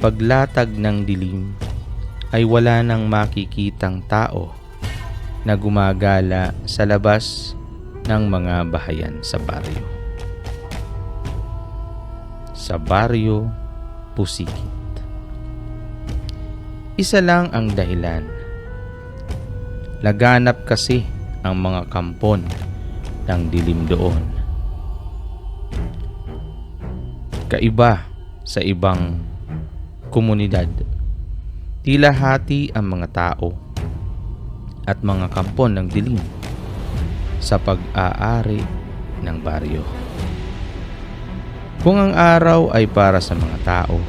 Paglatag ng dilim ay wala nang makikitang tao na gumagala sa labas ng mga bahayan sa baryo. Sa baryo, pusikit. Isa lang ang dahilan. Laganap kasi ang mga kampon ng dilim doon. Kaiba sa ibang komunidad, tila hati ang mga tao at mga kampon ng dilim sa pag-aari ng baryo. Kung ang araw ay para sa mga tao,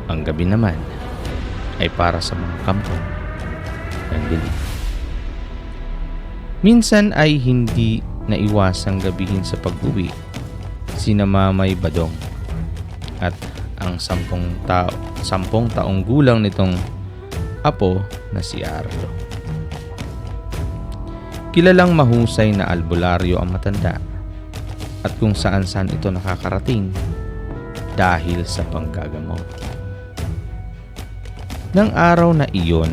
ang gabi naman ay para sa mga kampon ng dilim. Minsan ay hindi naiwasang gabihin sa pag-uwi sina Mamay Badong at ang 10 taong gulang nitong apo na si Ardo. Kilalang mahusay na albularyo ang matanda at kung saan-saan ito nakakarating dahil sa panggagamot. Nang araw na iyon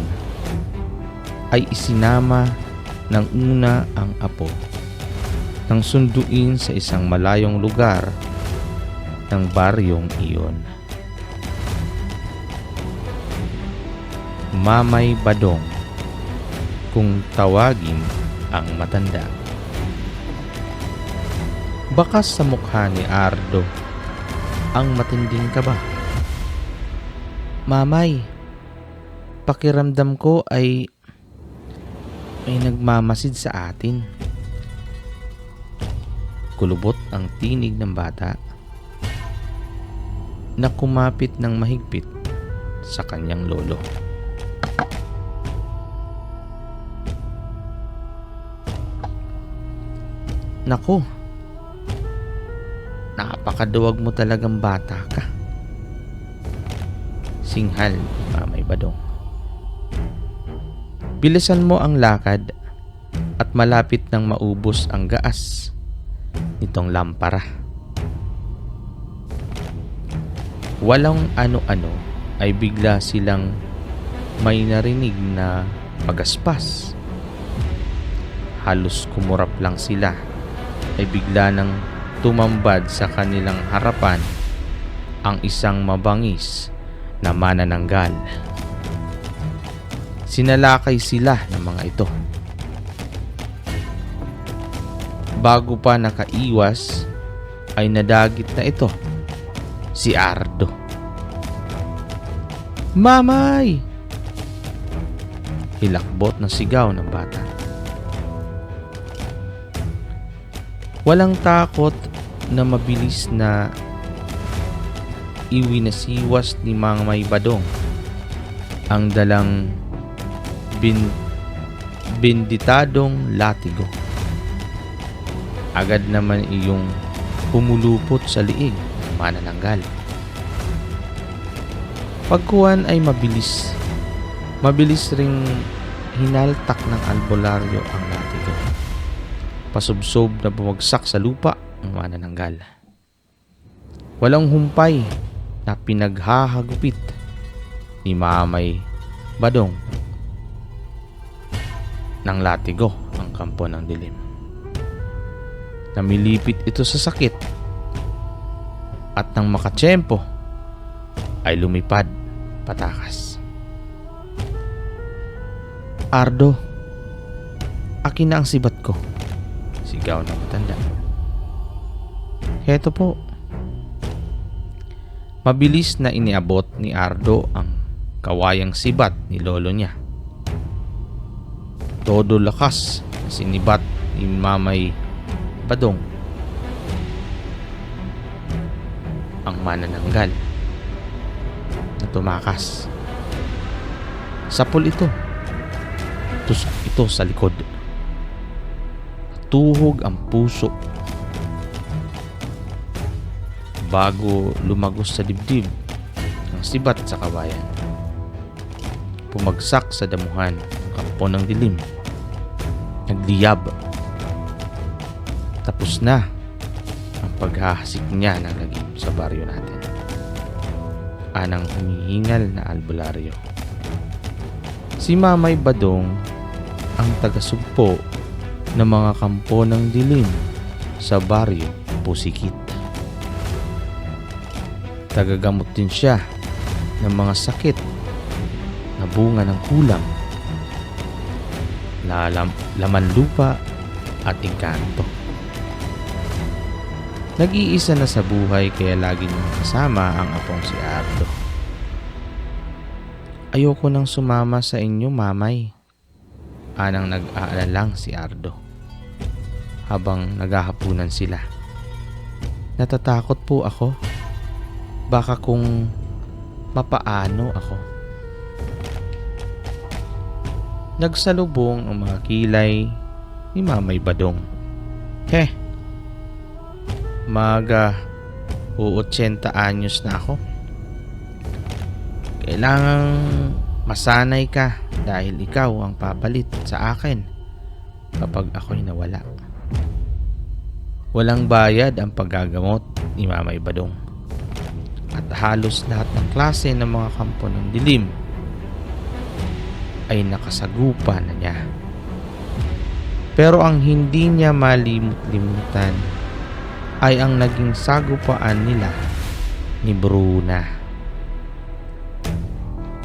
ay isinama ng una ang apo nang sunduin sa isang malayong lugar ng baryong iyon. Mamay Badong kung tawagin ang matanda. Bakas sa mukha ni Ardo ang matinding kaba. Mamay, pakiramdam ko ay may nagmamasid sa atin. Kulubot ang tinig ng bata na kumapit ng mahigpit sa kanyang lolo. Naku, napakaduwag mo talagang bata ka. Singhal ni Mamay Badong. Bilisan mo ang lakad at malapit nang maubos ang gaas nitong lampara. Walang ano-ano ay bigla silang may narinig na pagaspas. Halos kumurap lang sila ay bigla nang tumambad sa kanilang harapan ang isang mabangis na manananggal. Sinalakay sila ng mga ito. Bago pa nakaiwas ay nadagit na ito si Ardo. Mamay! Hilakbot na sigaw ng bata. Walang takot na mabilis na iwinasiwas ni Mamay Badong ang dalang binditadong latigo. Agad naman iyong pumulupot sa liig ng manananggal. Pagkuhan ay mabilis ring hinaltak ng albularyo ang latigo. Pasubsob na bumagsak sa lupa ang manananggal. Walang humpay na pinaghahagupit ni Mamay Badong ng latigo ang kampo ng dilim. Namilipit ito sa sakit at nang makatsyempo ay lumipad patakas. Ardo, akin na ang sibat ko, sigaw ng matanda. Heto po. Mabilis na iniabot ni Ardo ang kawayang sibat ni lolo niya. Todo lakas na sinibat ni Mamay Badong ang manananggal na tumakas. Sapol ito. Tusok ito sa likod. Tuhog ang puso bago lumagos sa dibdib ang sibat sa kawayan. Pumagsak sa damuhan ang kampo ng dilim. Nagliyab. Tapos na ang paghahasik niya ng lagim sa baryo natin. anang humihingal na albularyo. Si Mamay Badong ang tagasugpo ng mga kampo ng dilim sa baryo Pusikit. Tagagamot din siya ng mga sakit na bunga ng kulam, laman lupa at engkanto. Nag-iisa na sa buhay kaya lagi niyang kasama ang apong si Ardo. Ayoko nang sumama sa inyo, Mamay. Anang nag-aalalang si Ardo habang naghahapunan sila. Natatakot po ako. Baka kung mapaano ako. Nagsalubong ang mga kilay ni Mamay Badong. Maga 80 anyos na ako. Kailangang masanay ka dahil ikaw ang papalit sa akin kapag ako'y nawala. Walang bayad ang paggagamot ni Mamay Badong. At halos lahat ng klase ng mga kampo ng dilim ay nakasagupa na niya. Pero ang hindi niya malimut-limutan ay ang naging sagupaan nila ni Bruna.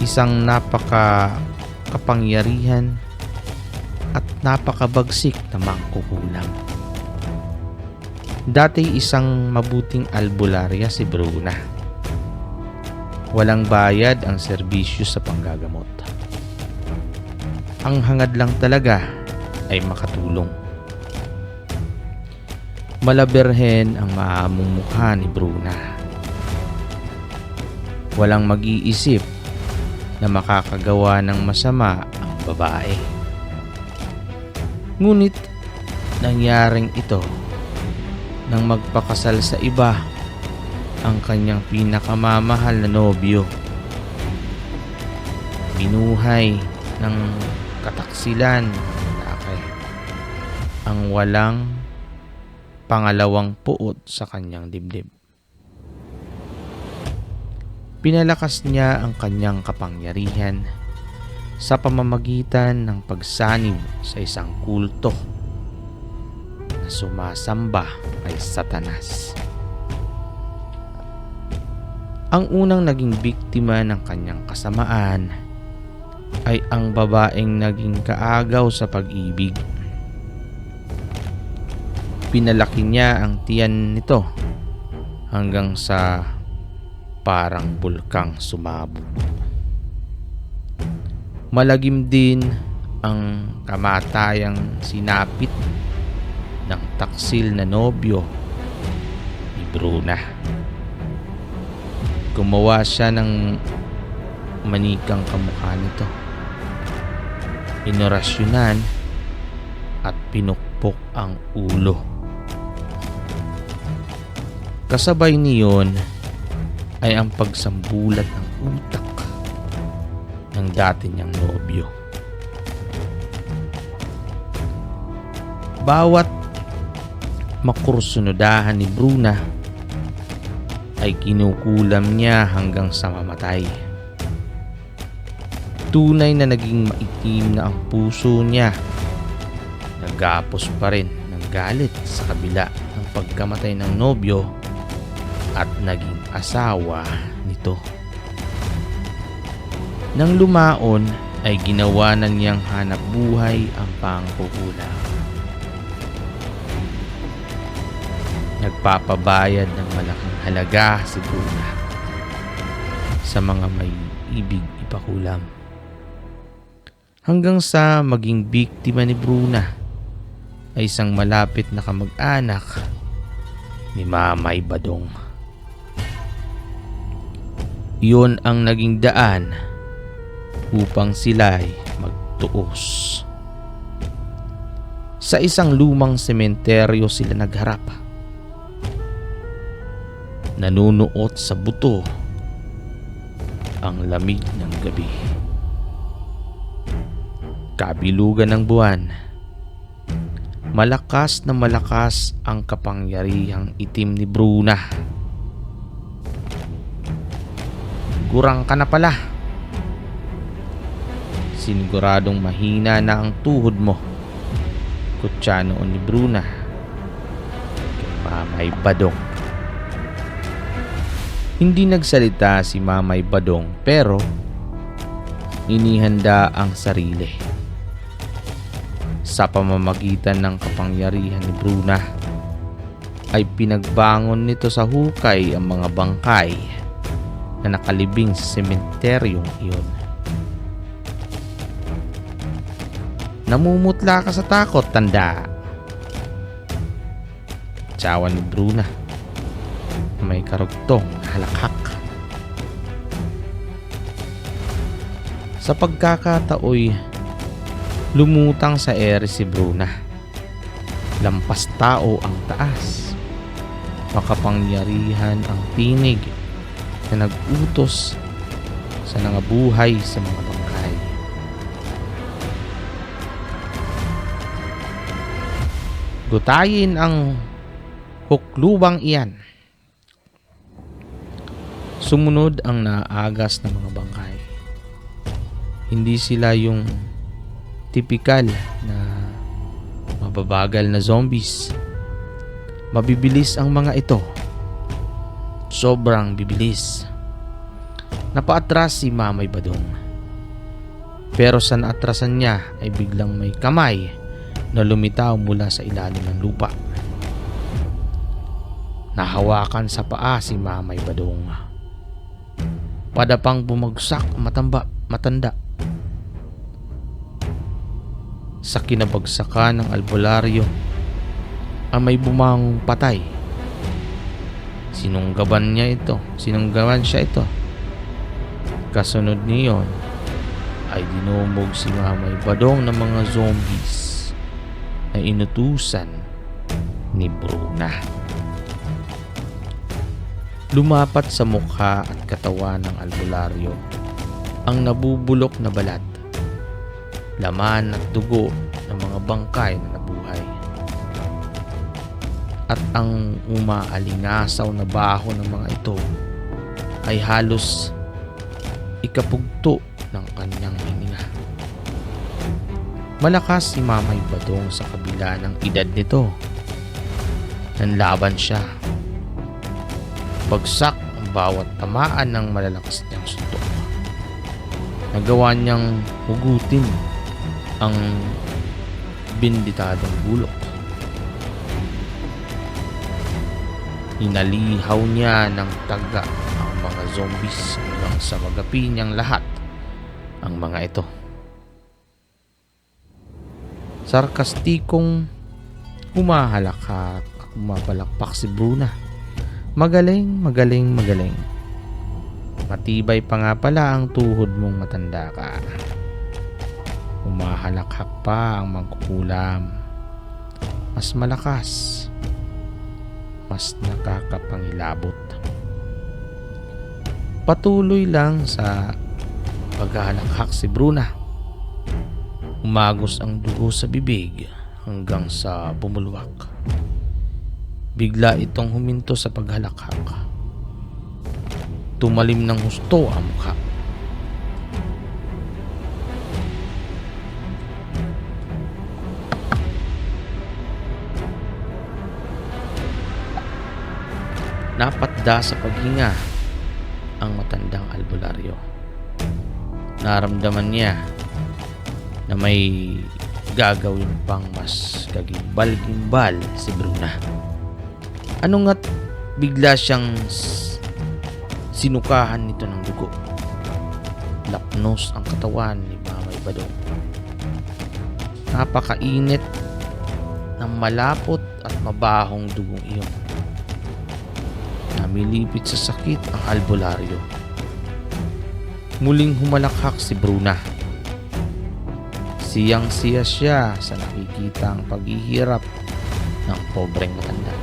Isang napaka-kapangyarihan at napakabagsik na mangkukulam. Dati isang mabuting albularya si Bruna. Walang bayad ang serbisyo sa panggagamot. Ang hangad lang talaga ay makatulong. Malaberhen ang maamong mukha ni Bruna. Walang mag-iisip na makakagawa ng masama ang babae. Ngunit nangyaring ito nang magpakasal sa iba ang kanyang pinakamamahal na nobyo. Binuhay ng kataksilan ang walang pangalawang puot sa kanyang dibdib. Pinalakas niya ang kanyang kapangyarihan sa pamamagitan ng pagsanib sa isang kulto na sumasamba kay Satanas. Ang unang naging biktima ng kanyang kasamaan ay ang babaeng naging kaagaw sa pag-ibig. Pinalaki niya ang tiyan nito hanggang sa parang bulkang sumabog. Malagim din ang kamatayang sinapit ng taksil na nobyo ni Bruna. Gumawa siya ng manikang kamukha nito. Inorasyonan at pinukpok ang ulo. Kasabay niyon ay ang pagsambulat ng utak ng dati niyang nobyo. Bawat makursunodahan ni Bruna ay kinukulam niya hanggang sa mamatay. Tunay na naging maitim na ang puso niya. Nagapos pa rin ng galit sa kabila ng pagkamatay ng nobyo at naging asawa nito. Nang lumaon ay ginawa na niyang hanap buhay ang pangkukulam. Nagpapabayad ng malaking halaga si Bruna sa mga may ibig ipakulam. Hanggang sa maging biktima ni Bruna ay isang malapit na kamag-anak ni Mamay Badong. Iyon ang naging daan upang sila'y magtuos. Sa isang lumang sementeryo sila nagharap. Nanunuot sa buto ang lamig ng gabi. Kabilugan ng buwan. Malakas na malakas ang kapangyarihang itim ni Bruna. gurang ka na pala. Siniguradong mahina na ang tuhod mo. Kutya noon ni Bruna kay Mamay Badong. Hindi nagsalita si Mamay Badong pero inihanda ang sarili. Sa pamamagitan ng kapangyarihan ni Bruna ay pinagbangon nito sa hukay ang mga bangkay na nakalibing sa sementeryong iyon. Namumutla ka sa takot, tanda. Tsawa ni Bruna na may karugtong halakhak. Sa pagkakataoy, lumutang sa ere si Bruna. Lampas tao ang taas. Makapangyarihan ang tinig na nag-utos sa nangabuhay sa mga bangkay. Gutayin ang huklubang iyan. Sumunod ang naagas ng mga bangkay. Hindi sila yung tipikal na mababagal na zombies. Mabibilis ang mga ito. Sobrang bibilis. Napaatras si Mamay Badong. Pero sa naatrasan niya ay biglang may kamay na lumitaw mula sa ilalim ng lupa. Nahawakan sa paa si Mamay Badong. Padapang bumagsak ang matanda. Sa kinabagsakan ng albularyo ang may bumangong patay. Sinunggaban siya ito. Kasunod niyon ay dinumog si Mamay Badong ng mga zombies na inutusan ni Bruna. Lumapat sa mukha at katawan ng albularyo ang nabubulok na balat, laman at dugo ng mga bangkay na nabuhay. At ang umaalingasaw na baho ng mga ito ay halos ikapugto ng kanyang hininga. Malakas si Mamay Badong sa kabila ng edad nito. Nanlaban siya. Bagsak ang bawat tamaan ng malalakas niyang suntok. Nagawa niyang hugutin ang binditadong bulok. Inalihaw niya ng taga ang mga zombies hanggang sa magapi niyang lahat ang mga ito. Sarkastikong humahalakak at umapalakpak si Bruna. Magaling. Matibay pa nga pala ang tuhod mong matanda ka. Humahalakhak pa ang mangkukulam. Mas malakas. Mas nakakapangilabot. Patuloy lang sa paghahalakhak si Bruna. Umagos ang dugo sa bibig hanggang sa bumulwak. Bigla itong huminto sa paghalakhak. Tumalim ng husto ang mukha. Napatda sa paghinga ang matandang albularyo. Naramdaman niya na may gagawin pang mas kagimbal-gimbal si Bruna. Ano nga't bigla siyang sinukahan nito ng dugo. Lapnos ang katawan ni Mamay Badong. Napakainit ng malapot at mabahong dugong iyon. Namilipit sa sakit ang albularyo. Muling humalakhak si Bruna. Siyang-siya siya sa nakikitang paghihirap ng pobreng matanda.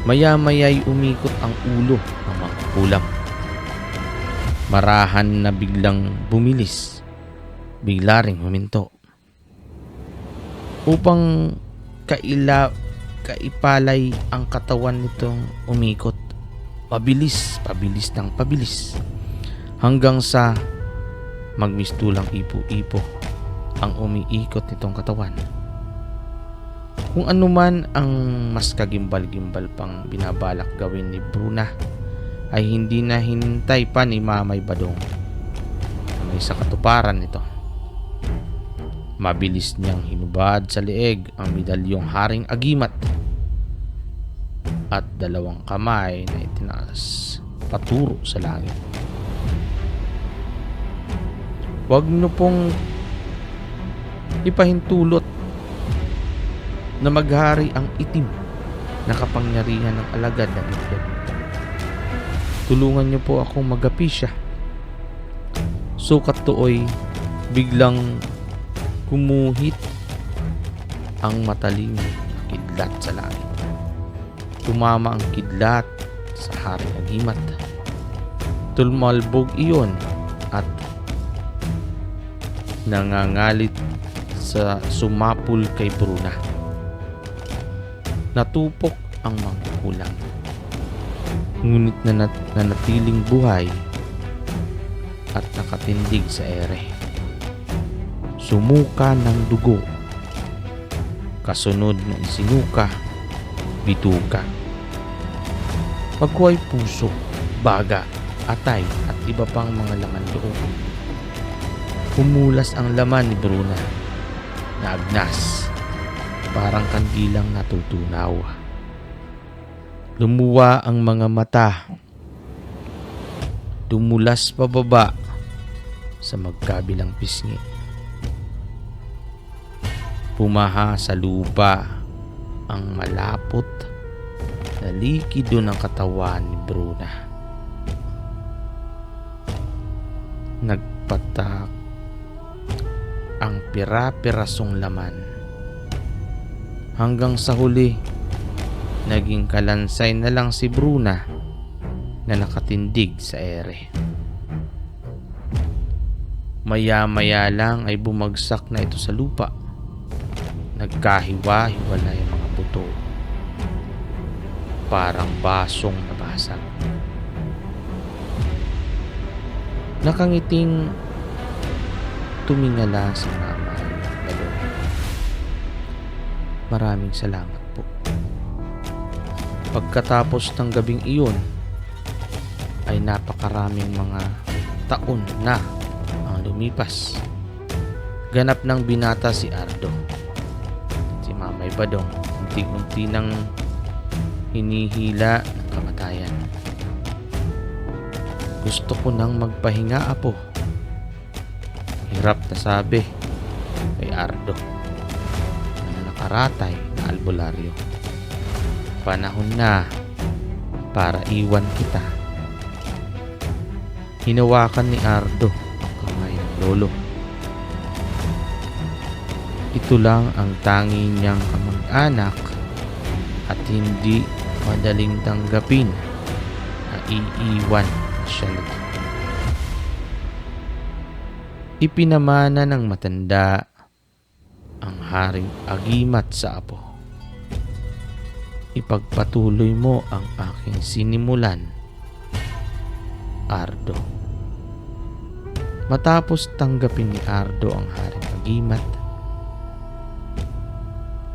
Maya-maya'y umikot ang ulo ng mga kulam. Marahan na biglang bumilis. Bigla ring huminto. Upang kaipalay ang katawan nitong umikot. Pabilis ng pabilis. Hanggang sa magmistulang ipo-ipo ang umiikot nitong katawan. Kung ano man ang mas kagimbal-gimbal pang binabalak gawin ni Bruna ay hindi na hinintay pa ni Mamay Badong na may sa katuparan nito. Mabilis niyang hinubad sa leeg ang medalyong Haring Agimat at dalawang kamay na itinaas paturo sa langit. Huwag niyo pong ipahintulot na maghari ang itim na kapangyarihan ng alagad ng itlog. Tulungan niyo po akong magapi siya. Sukat tooy biglang gumuhit ang matalim na kidlat sa langit. Tumama ang kidlat sa Haring Agimat. Tumalbog iyon at nangangalit sa sumapul kay Bruna. Natupok ang mangkukulam. Ngunit nanatiling buhay at nakatindig sa ere. Sumuka ng dugo. Kasunod na isinuka, bituka. Pagkuhay puso, baga, atay at iba pang mga laman loob. Humulas ang laman ni Bruna na agnas, parang kandilang natutunaw. Lumuwa ang mga mata. Dumulas pababa sa magkabilang pisngi. Pumaha sa lupa ang malapot na likido ng katawan ni Bruna. Nagpatak ang pira-pirasong laman. Hanggang sa huli, naging kalansay na lang si Bruna na nakatindig sa ere. Maya-maya lang ay bumagsak na ito sa lupa. Nagkahiwa-hiwalay ang mga buto. Parang basong nabasag. Nakangiting tumingala si Mamay Badong. Maraming salamat po. Pagkatapos ng gabing iyon ay napakaraming mga taon na ang lumipas. Ganap ng binata si Ardo. Si Mamay Badong unti-unti nang hinihila ng kamatayan. Gusto ko nang magpahinga, apo. Hirap na sabi kay Ardo na nakaratay na albularyo. Panahon na para iwan kita. Hinawakan ni Ardo ang kamay ng lolo. Ito lang ang tangi niyang kamag-anak at hindi madaling tanggapin na iiwan siya nito. Ipinamana ng matanda ang Haring Agimat sa apo. Ipagpatuloy mo ang aking sinimulan, Ardo. Matapos tanggapin ni Ardo ang Haring Agimat,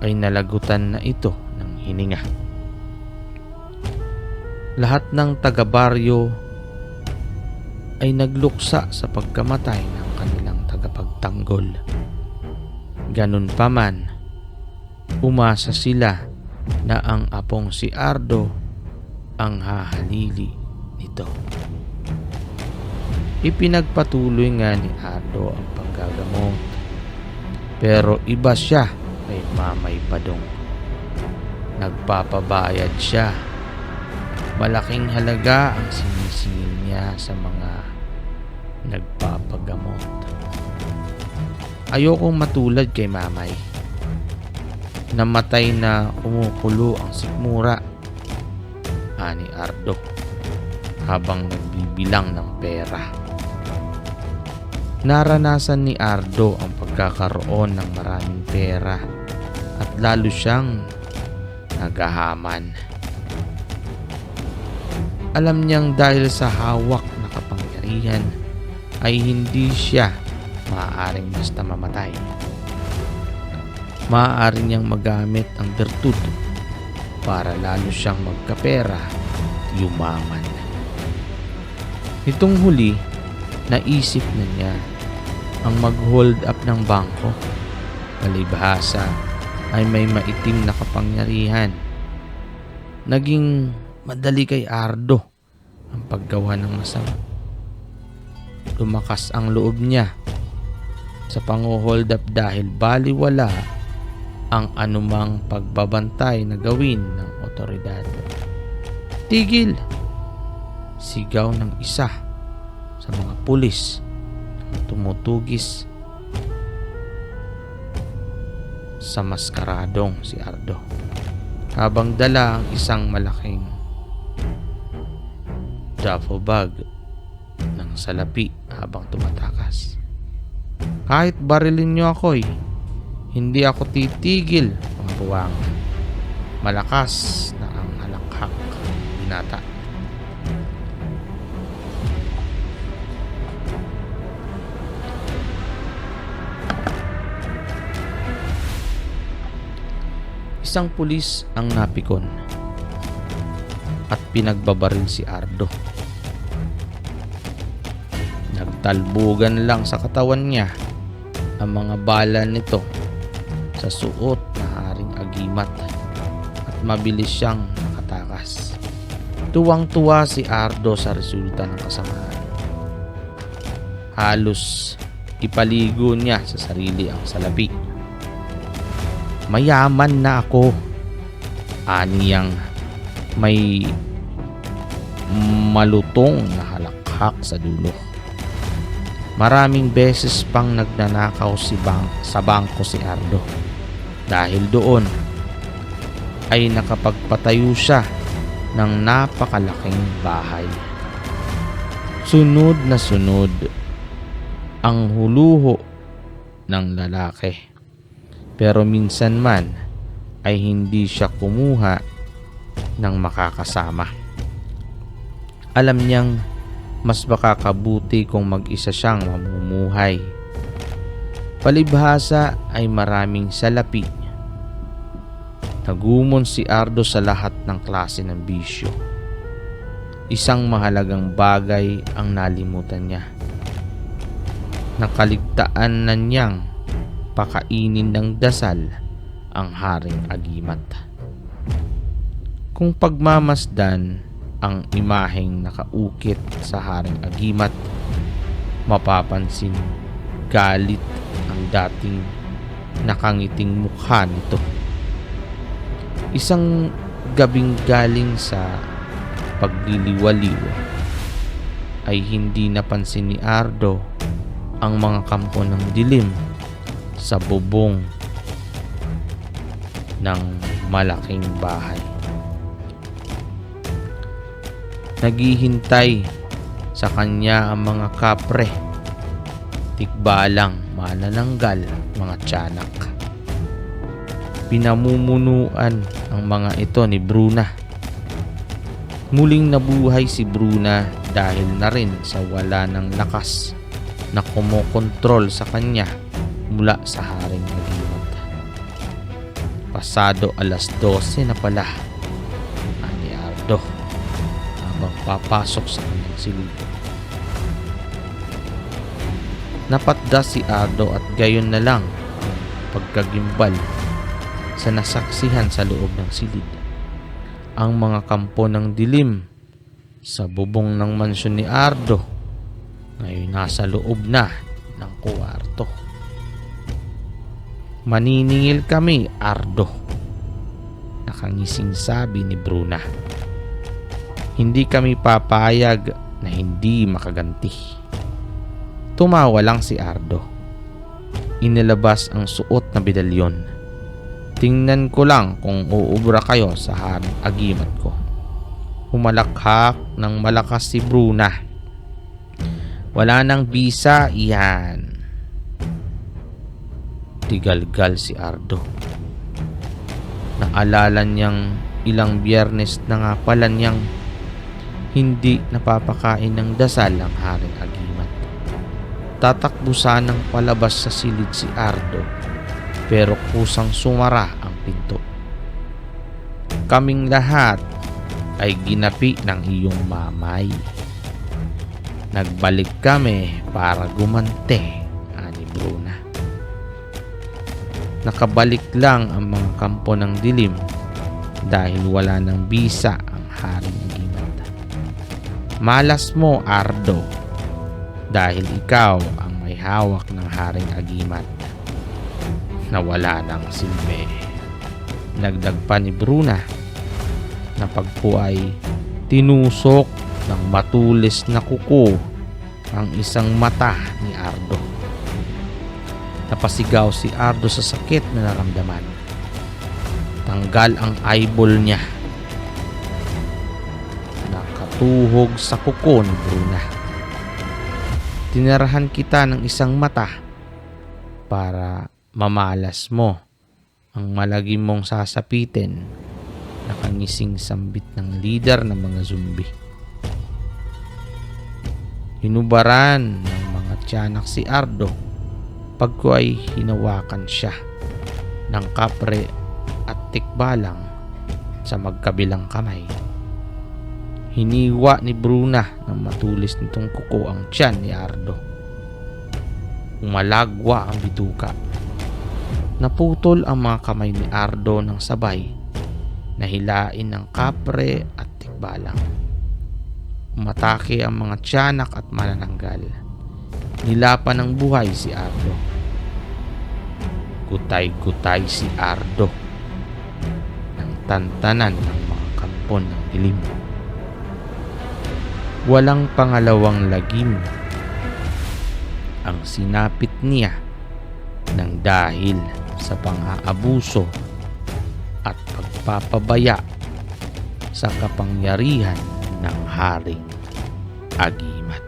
ay nalagutan na ito ng hininga. Lahat ng taga-baryo ay nagluksa sa pagkamatay ng kanilang tagapagtanggol. Ganun pa man, umasa sila na ang apong si Ardo ang hahalili nito. Ipinagpatuloy nga ni Ardo ang panggagamot, pero iba siya kay Mamay Badong. Nagpapabayad siya. Malaking halaga ang sinisingil niya sa mga nagpapagamot. Ayokong matulad kay Mamay. Namatay na umukulo ang sikmura, ani Ardo, habang nagbibilang ng pera. Naranasan ni Ardo ang pagkakaroon ng maraming pera at lalo siyang naghahaman. Alam niyang dahil sa hawak na kapangyarihan ay hindi siya maaaring basta mamatay. Maaari niyang magamit ang bertud para lalo siyang magkapera at yumaman. Nitong huli, naisip na niya ang mag-hold up ng bangko. Palibhasa ay may maitim na kapangyarihan. Naging madali kay Ardo ang paggawa ng masama. Lumakas ang loob niya sa pang-hold up dahil baliwala ang anumang pagbabantay na gawin ng otoridad. Tigil! Sigaw ng isa sa mga pulis na tumutugis sa maskaradong si Ardo habang dala ang isang malaking duffel bag ng salapi habang tumatakas. Kahit barilin niyo ako hindi ako titigil, mga buwang. Malakas na ang halakhak binata. Isang pulis ang napikon at pinagbabaril si Ardo. Nagtalbugan lang sa katawan niya ang mga bala nito sa suot na haring agimat at mabilis siyang nakatakas. Tuwang-tuwa si Ardo sa resulta ng kasamaan. Halos ipaligo niya sa sarili ang salapi. Mayaman na ako, aniyang may malutong na halakhak sa dulo. Maraming beses pang nagnanakaw sa bangko si Ardo. Dahil doon ay nakapagpatayo siya ng napakalaking bahay. Sunod na sunod ang huluho ng lalaki. Pero minsan man ay hindi siya kumuha ng makakasama. Alam niyang mas makakabuti kung mag-isa siyang mamumuhay. Palibhasa ay maraming salapi. Nagumon si Ardo sa lahat ng klase ng bisyo. Isang mahalagang bagay ang nalimutan niya. Nakaligtaan na niyang pakainin ng dasal ang haring agimat. Kung pagmamasdan ang imaheng nakaukit sa haring agimat, mapapansin galit ang dating nakangiting mukha nito. Isang gabing galing sa pagliliwaliw ay hindi napansin ni Ardo ang mga kampo ng dilim sa bubong ng malaking bahay. Naghihintay sa kanya ang mga kapre, tikbalang, manananggal, mga tiyanak. Pinamumunuan ang mga ito ni Bruna. Muling nabuhay si Bruna dahil na rin sa wala ng lakas na kumokontrol sa kanya mula sa haring agimat. Pasado alas 12 na pala ani Ardo habang papasok sa kanyang silid. Napatda si Ardo at gayon na lang ang pagkagimbal sa nasaksihan sa loob ng silid. Ang mga kampo ng dilim sa bubong ng mansyon ni Ardo ngayon nasa loob na ng kuwarto. Maniningil kami, Ardo, nakangising sabi ni Bruna. Hindi kami papayag na hindi makaganti. Tumawa lang si Ardo. Inilabas ang suot na medalyon. Tingnan ko lang kung uubra kayo sa haring agimat ko. Humalakhak ng malakas si Bruna. Wala nang bisa iyan. Tigalgal si Ardo. Maalala niyang ilang biyernes na nga pala niyang hindi napapakain ng dasal ang Haring Agimat. Tatakbo sanang palabas sa silid si Ardo, pero kusang sumara ang pinto. Kaming lahat ay ginapi ng iyong mamay. Nagbalik kami para gumante, ani Bruna. Nakabalik lang ang mga kampo ng dilim dahil wala ng bisa ang Haring Agimat. Malas mo, Ardo, dahil ikaw ang may hawak ng Haring Agimat na wala ng silbi. Nagdag pa ni Bruna na pagpo ay tinusok ng matulis na kuko ang isang mata ni Ardo. Napasigaw si Ardo sa sakit na naramdaman. Tanggal ang eyeball niya. Nakatuhog sa kuko ni Bruna. Tinirahan kita ng isang mata para mamalas mo ang malagim mong sasapitin na kangising sambit ng leader ng mga zombie. Hinubaran ng mga tiyanak si Ardo pagko ay hinawakan siya ng kapre at tikbalang sa magkabilang kamay. Hiniwa ni Bruna ng matulis nitong kuko ang tiyan ni Ardo. Umalagwa ang bituka. Naputol ang mga kamay ni Ardo ng sabay na hilain ng kapre at tikbalang. Umatake ang mga tiyanak at manananggal. Nilapan ng buhay si Ardo. Gutay-gutay si Ardo ng tantanan ng mga kampon ng dilim. Walang pangalawang lagim ang sinapit niya ng dahil sa pang-aabuso at pagpapabaya sa kapangyarihan ng Haring Agimat.